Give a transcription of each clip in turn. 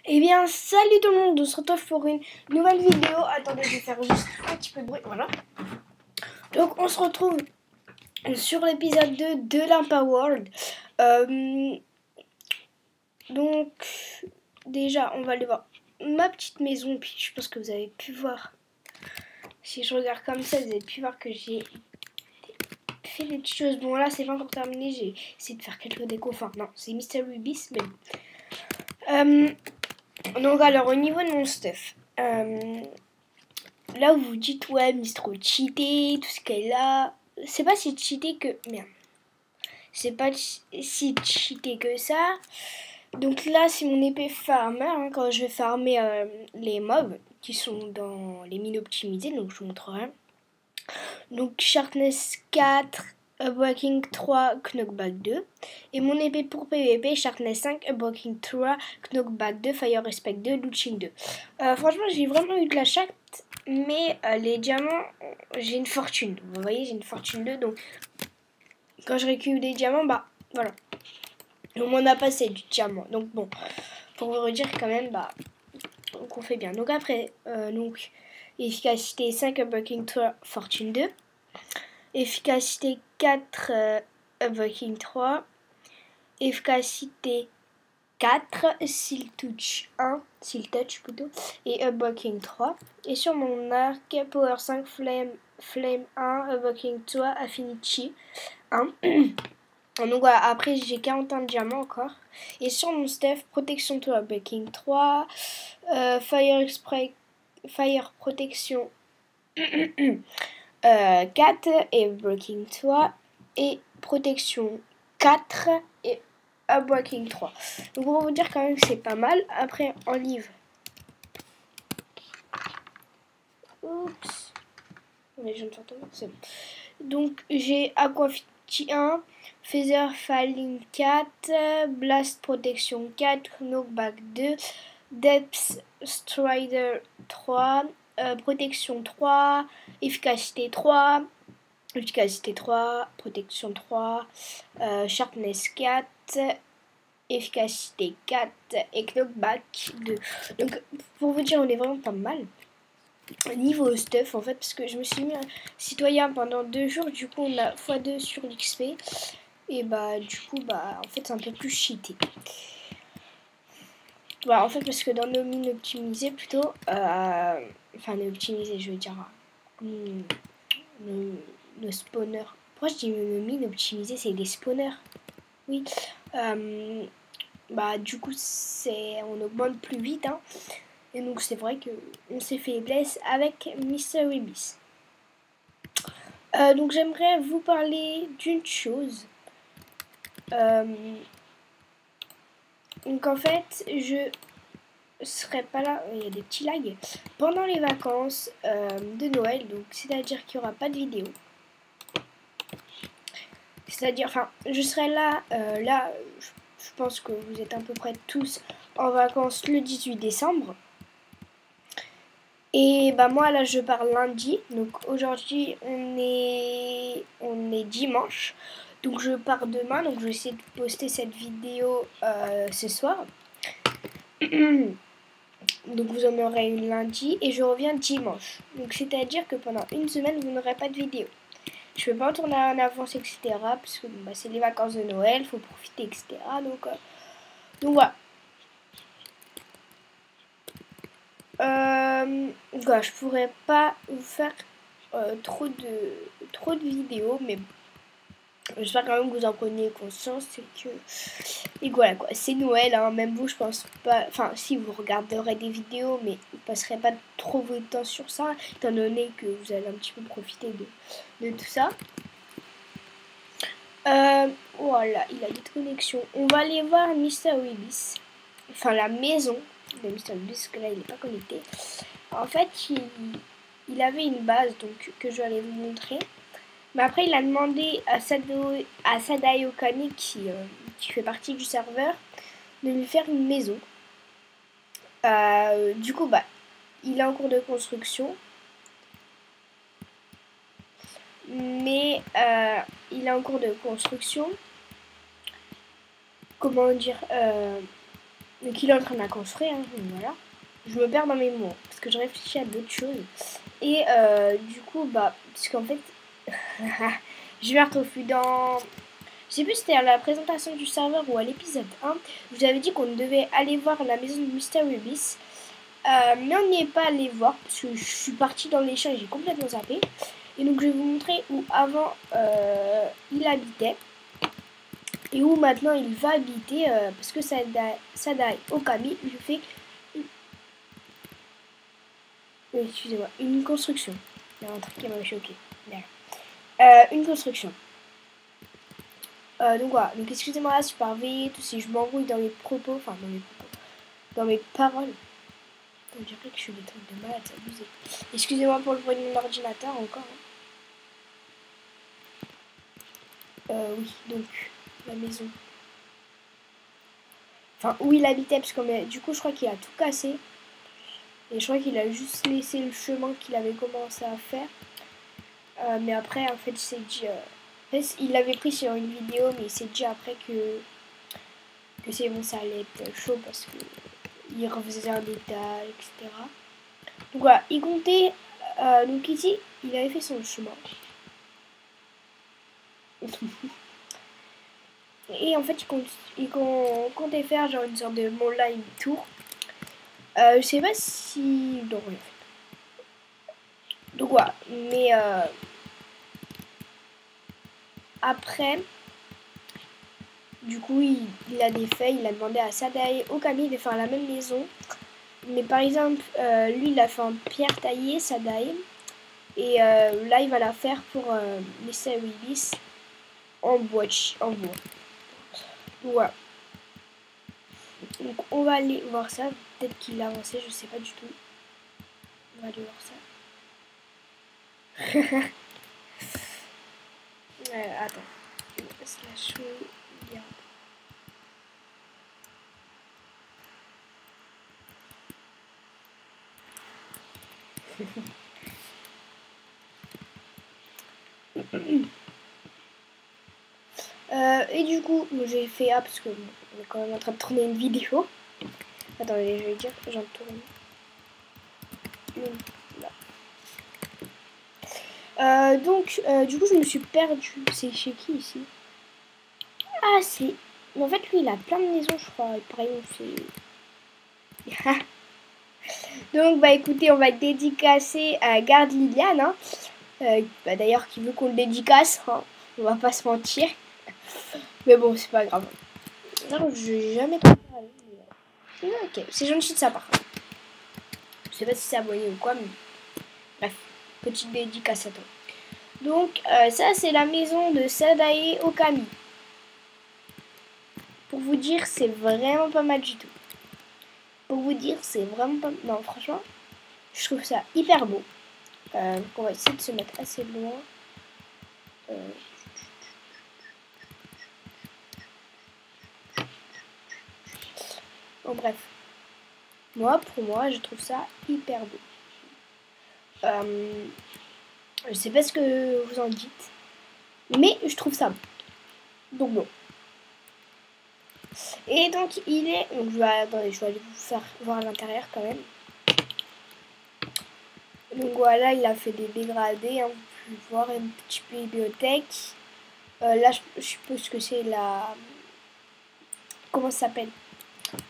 Eh bien, salut tout le monde, on se retrouve pour une nouvelle vidéo. Attendez, je vais faire juste un petit peu de bruit, voilà. Donc, on se retrouve sur l'épisode 2 de l'Empowered. Donc, déjà, on va aller voir ma petite maison. Puis, je pense que vous avez pu voir. Si je regarde comme ça, vous avez pu voir que j'ai fait des petites choses. Bon, là, c'est pas encore terminé. J'ai essayé de faire quelques décos. Enfin, non, c'est Mystery Beast, mais donc, alors, au niveau de mon stuff, là où vous dites, ouais, mais c'est trop cheaté, tout ce qu'elle a. C'est pas si cheaté que. Merde. C'est pas si cheaté que ça. Donc là, c'est mon épée farmer. Hein, quand je vais farmer les mobs qui sont dans les mines optimisées. Donc je vous montrerai. Donc Sharpness 4, Breaking 3, Knockback 2. Et mon épée pour PvP, Sharpness 5, Breaking 3, Knockback 2, Fire Respect 2, Looting 2. Franchement, j'ai vraiment eu de la chatte. Mais les diamants, j'ai une fortune. Vous voyez, j'ai une fortune 2. Donc, quand je récupère des diamants, bah, voilà. On m'en a passé du diamant. Donc, bon, pour vous redire quand même, bah, donc on fait bien. Donc, après, donc, efficacité 5, Breaking 3, fortune 2. Efficacité 4, Breaking 3. Efficacité 4, Seal Touch 1, Seal Touch plutôt, et Upbucking 3. Et sur mon arc, Power 5, Flame 1, Upbucking 3, Affinity 1. Donc voilà, après j'ai 41 diamants encore. Et sur mon stuff, Protection 3, Upbucking 3, Fire Protection 4 et Breaking 3, et Protection 4 et Breaking 3. Donc on va vous dire quand même que c'est pas mal. Après en livre. Oups. Mais je ne t'entends pas. C'est bon. Donc j'ai Aquafity 1, Feather Falling 4, Blast Protection 4, Knockback 2, Depth Strider 3, Protection 3, Efficacité 3, Efficacité 3, Protection 3, Sharpness 4, Efficacité 4 et Knockback 2. Donc pour vous dire, on est vraiment pas mal. Niveau stuff en fait, parce que je me suis mis un citoyen pendant 2 jours, du coup on a x2 sur l'XP. Et bah du coup bah en fait c'est un peu plus cheaté. Bah en fait parce que dans nos mines optimisées plutôt, enfin nos optimisées je veux dire, nos spawners. Pourquoi je dis nos mines optimisées, c'est des spawners. Oui. Bah du coup on augmente plus vite hein. Et donc c'est vrai que on s'est fait blesse avec Mystery Beast. Donc j'aimerais vous parler d'une chose. Donc en fait je serai pas là, il y a des petits lags pendant les vacances de Noël, donc c'est à dire qu'il n'y aura pas de vidéo. C'est-à-dire, enfin, je serai là, je pense que vous êtes à peu près tous en vacances le 18 décembre. Et bah moi là je pars lundi, donc aujourd'hui on est dimanche, donc je pars demain, donc je vais essayer de poster cette vidéo ce soir. Donc vous en aurez une lundi et je reviens dimanche. Donc c'est à dire que pendant une semaine vous n'aurez pas de vidéo. Je peux pas tourner en avance, etc. Parce que bah, c'est les vacances de Noël, faut profiter, etc. Donc voilà. Voilà, je pourrais pas vous faire trop de vidéos, mais j'espère quand même que vous en preniez conscience. C'est que et voilà quoi, c'est Noël, hein, même vous je pense pas, enfin si vous regarderez des vidéos, mais vous passerez pas trop votre temps sur ça, étant donné que vous allez un petit peu profiter de tout ça. Voilà, il a des connexions. On va aller voir Mystery Beast, enfin la maison de Mystery Beast, que là il n'est pas connecté. En fait, il avait une base donc que je vais aller vous montrer. Mais après, il a demandé à Sadai Okani, qui fait partie du serveur, de lui faire une maison. Du coup, bah, il est en cours de construction. Mais il est en cours de construction. Comment dire Donc il est en train de la construire, hein, voilà. Je me perds dans mes mots, parce que je réfléchis à d'autres choses. Et du coup, bah, parce qu'en fait, je me retrouve dans... Je sais plus si c'était à la présentation du serveur ou à l'épisode 1. Je vous avais dit qu'on devait aller voir la maison de Mystery Abyss. Mais on n'y est pas allé voir, parce que je suis partie dans les champs et j'ai complètement zappé. Et donc je vais vous montrer où avant il habitait. Et où maintenant il va habiter, parce que Sadai Okami lui fait... excusez-moi, une construction. Il y a un truc qui m'a choqué. Une construction. Donc voilà, donc excusez-moi si je pars vite, si je m'embrouille dans mes propos, enfin dans mes paroles. On dirait que je suis des trucs de malade, c'est abusé. Excusez-moi pour le bruit de mon ordinateur encore. Oui, donc la maison. Enfin, où il habitait, parce que du coup je crois qu'il a tout cassé. Et je crois qu'il a juste laissé le chemin qu'il avait commencé à faire. Mais après, en fait, il s'est dit... il l'avait pris sur une vidéo, mais il s'est dit après que c'est bon, ça allait être chaud parce que il refaisait un état, etc. Donc voilà, il comptait... donc ici, il avait fait son chemin. Et en fait, il comptait faire genre une sorte de Moonlight Tour. Je sais pas si... Donc, ouais. Donc voilà, mais après, du coup, il a défait, il a demandé à Sadai Okami de faire la même maison. Mais par exemple, lui, il a fait en pierre taillée, Sadai. Et là, il va la faire pour Mystery Abyss en bois. Donc voilà. Donc on va aller voir ça. Peut-être qu'il a avancé, je sais pas du tout. On va aller voir ça. Attends. Slash garde. Et du coup, j'ai fait A parce que on est quand même en train de tourner une vidéo. Attendez, je vais dire, j'en tourne une là. Donc, du coup, je me suis perdue. C'est chez qui ici? Ah, c'est... En fait, lui, il a plein de maisons, je crois. Par exemple, c'est... Donc, bah écoutez, on va dédicacer à Garde Liliane. Hein. Bah, d'ailleurs, qui veut qu'on le dédicace. Hein. On va pas se mentir. Mais bon, c'est pas grave. Non, j'ai jamais trop parlé. Mais... ok, c'est gentil de sa part. Je sais pas si c'est abonné ou quoi, mais bref, petite dédicace à toi. Donc, ça, c'est la maison de Sadai Okami. Pour vous dire, c'est vraiment pas mal du tout. Pour vous dire, c'est vraiment pas... Non, franchement, je trouve ça hyper beau. On va essayer de se mettre assez loin. Bon, bref. Moi, pour moi, je trouve ça hyper beau. Je sais pas ce que vous en dites. Mais je trouve ça beau. Donc bon. Et donc il est... Donc attendez, je vais aller vous faire voir l'intérieur quand même. Donc voilà, il a fait des dégradés. Hein. Vous pouvez voir une petite bibliothèque. Là, je suppose que c'est la... Comment ça s'appelle?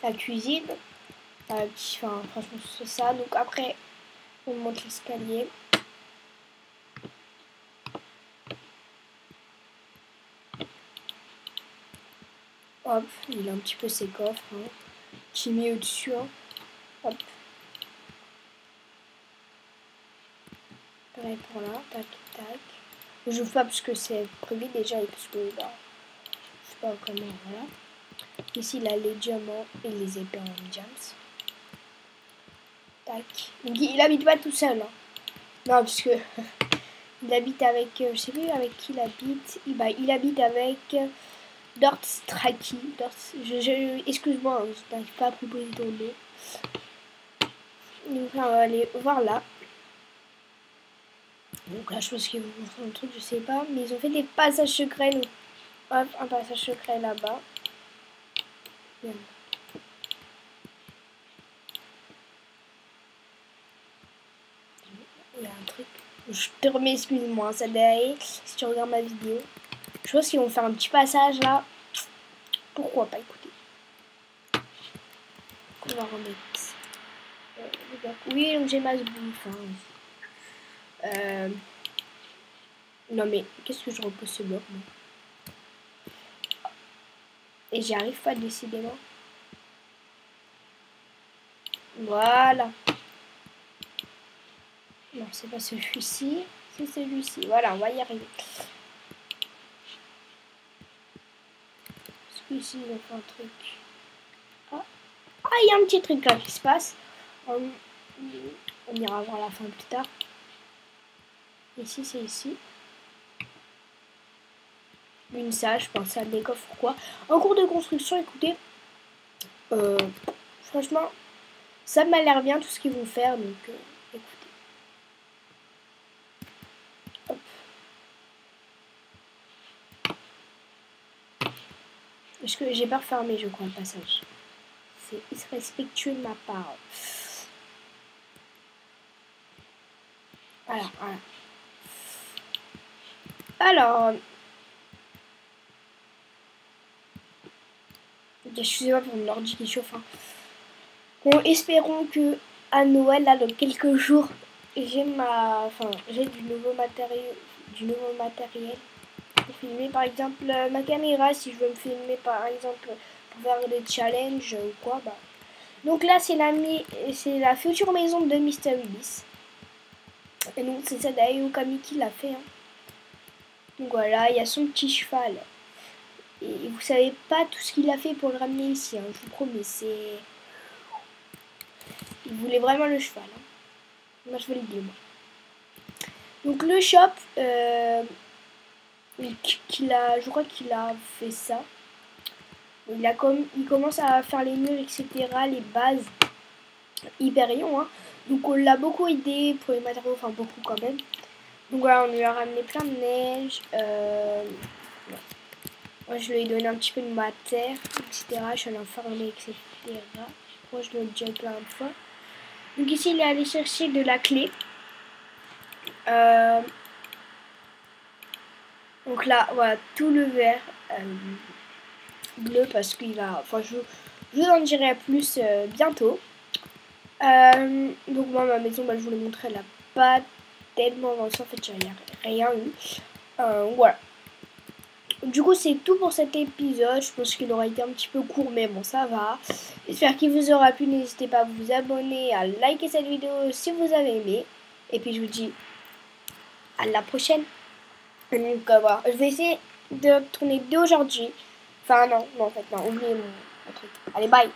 La cuisine. Enfin, franchement, c'est ça. Donc après, on monte l'escalier. Hop, il a un petit peu ses coffres. Hein, qui met au-dessus. Hein. Hop. Pareil pour là. Tac, tac. Je joue pas parce que c'est prévu déjà et parce que bah, je sais pas comment. Voilà. Ici, il a les diamants et les épées en diams. Tac. Donc, il habite pas tout seul. Hein. Non, parce que il habite avec, je sais plus avec qui il habite. Il habite avec Dort Straki. Excuse-moi, je n'arrive pas à proposer ton nom. Donc là, on va aller voir là. Donc là, je pense qu'ils vont montrer un truc, je sais pas. Mais ils ont fait des passages secrets. Donc, hop, un passage secret là-bas. Je te remets, excuse-moi, ça derrière, si tu regardes ma vidéo. Je pense qu'ils vont faire un petit passage là. Pourquoi pas, écouter. On va remettre. Oui, donc j'ai ma bouffe. Non mais, qu'est-ce que je repose ce bloc, moi? Et j'y arrive pas décidément. Voilà. Non, c'est pas celui-ci. C'est celui-ci. Voilà, on va y arriver. Celui-ci, il a fait un truc. Ah, il y a un petit truc là qui se passe. On ira voir la fin plus tard. Ici, c'est ici. Une salle, je pense, salle des coffres, pourquoi. En cours de construction, écoutez. Franchement, ça m'a l'air bien tout ce qu'ils vont faire. Donc, écoutez. Hop. Est-ce que j'ai pas refermé, je crois, le passage. C'est irrespectueux de ma part. Voilà, voilà. Alors, excusez-moi pour mon ordi qui chauffe. Hein. Bon, espérons que à Noël, là, dans quelques jours, j'ai du nouveau matériel pour filmer. Par exemple, ma caméra, si je veux me filmer, par exemple, pour faire des challenges ou quoi, bah. Donc là, c'est la future maison de Mr. Willis. Et donc, c'est ça d'ailleurs Kami qui l'a fait. Hein. Donc voilà, il y a son petit cheval. Et vous savez pas tout ce qu'il a fait pour le ramener ici, hein, je vous promets, c'est... Il voulait vraiment le cheval. Hein. Moi, je vous le dis, moi. Donc le shop, je crois qu'il a fait ça. Il commence à faire les murs, etc., les bases. Hyperion, hein. Donc on l'a beaucoup aidé pour les matériaux, enfin beaucoup quand même. Donc voilà, on lui a ramené plein de neige. Moi, je lui ai donné un petit peu de matière, etc. Je suis allée en farmer, etc. Moi, je l'ai déjà plein de fois. Donc ici, il est allé chercher de la clé. Donc là, voilà, tout le vert bleu parce qu'il va... Enfin, je vous en dirai plus bientôt. Donc moi, ma maison, bah, je vous l'ai montré, elle n'a pas tellement avancé. En fait, j'avais rien eu. Voilà. Du coup, c'est tout pour cet épisode. Je pense qu'il aura été un petit peu court, mais bon, ça va. J'espère qu'il vous aura plu. N'hésitez pas à vous abonner, à liker cette vidéo si vous avez aimé. Et puis, je vous dis à la prochaine. Donc, voilà. Je vais essayer de tourner dès aujourd'hui. Enfin, non, en fait, non. Oubliez mon truc. Allez, bye.